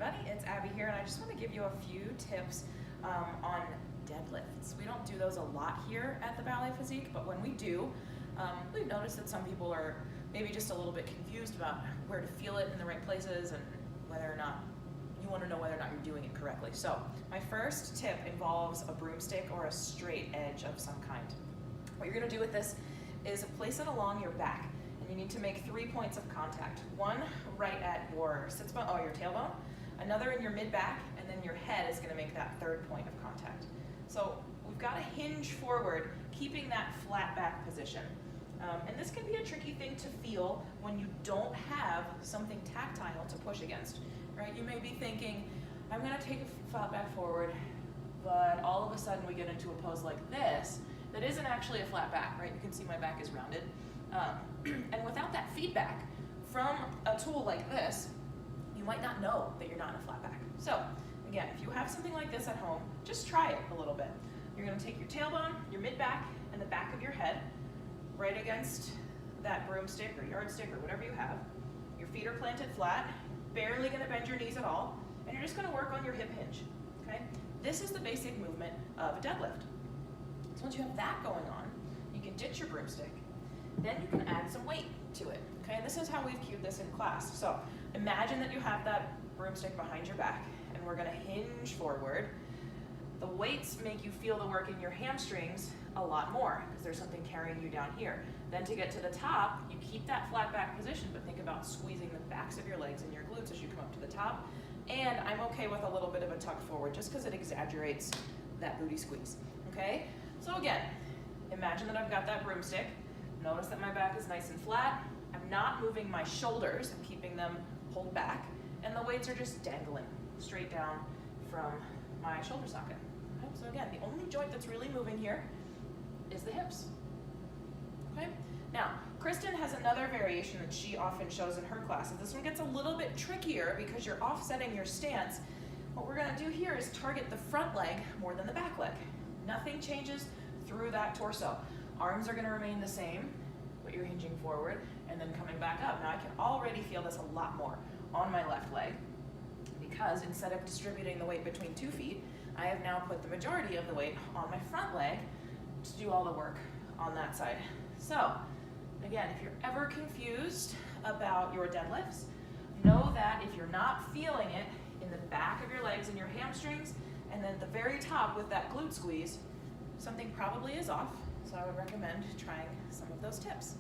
everybody, it's Abby here, and I just want to give you a few tips on deadlifts. We don't do those a lot here at the Ballet Physique, but when we do, we've noticed that some people are maybe just a little bit confused about where to feel it in the right places and whether or not you want to know whether or not you're doing it correctly. So my first tip involves a broomstick or a straight edge of some kind. What you're going to do with this is place it along your back, and you need to make 3 points of contact. One right at your sits bone, your tailbone, another in your mid-back, and then your head is going to make that third point of contact. So we've got to hinge forward, keeping that flat back position. And this can be a tricky thing to feel when you don't have something tactile to push against, right? You may be thinking, I'm going to take a flat back forward, but all of a sudden we get into a pose like this that isn't actually a flat back, right? You can see my back is rounded. And without that feedback from a tool like this, you might not know that you're not in a flat back. So again, if you have something like this at home, just try it a little bit. You're going to take your tailbone, your mid-back, and the back of your head right against that broomstick or yardstick or whatever you have. Your feet are planted flat, barely going to bend your knees at all, and you're just going to work on your hip hinge. Okay? This is the basic movement of a deadlift. So once you have that going on, you can ditch your broomstick. Then you can add some weight to it. Okay? And this is how we've cued this in class. So imagine that you have that broomstick behind your back, and we're going to hinge forward. The weights make you feel the work in your hamstrings a lot more because there's something carrying you down here. Then to get to the top, you keep that flat back position, but think about squeezing the backs of your legs and your glutes as you come up to the top. And I'm okay with a little bit of a tuck forward just because it exaggerates that booty squeeze. Okay? So again, imagine that I've got that broomstick. Notice that my back is nice and flat. I'm not moving my shoulders. I'm keeping them pulled back. And the weights are just dangling straight down from my shoulder socket. Okay? So again, the only joint that's really moving here is the hips. Okay? Now, Kristen has another variation that she often shows in her classes. This one gets a little bit trickier because you're offsetting your stance. What we're going to do here is target the front leg more than the back leg. Nothing changes through that torso. Arms are going to remain the same, but you're hinging forward and then coming back up. Now I can already feel this a lot more on my left leg because instead of distributing the weight between 2 feet, I have now put the majority of the weight on my front leg to do all the work on that side. So again, if you're ever confused about your deadlifts, know that if you're not feeling it in the back of your legs and your hamstrings, and then at the very top with that glute squeeze, something probably is off. So I would recommend trying some of those tips.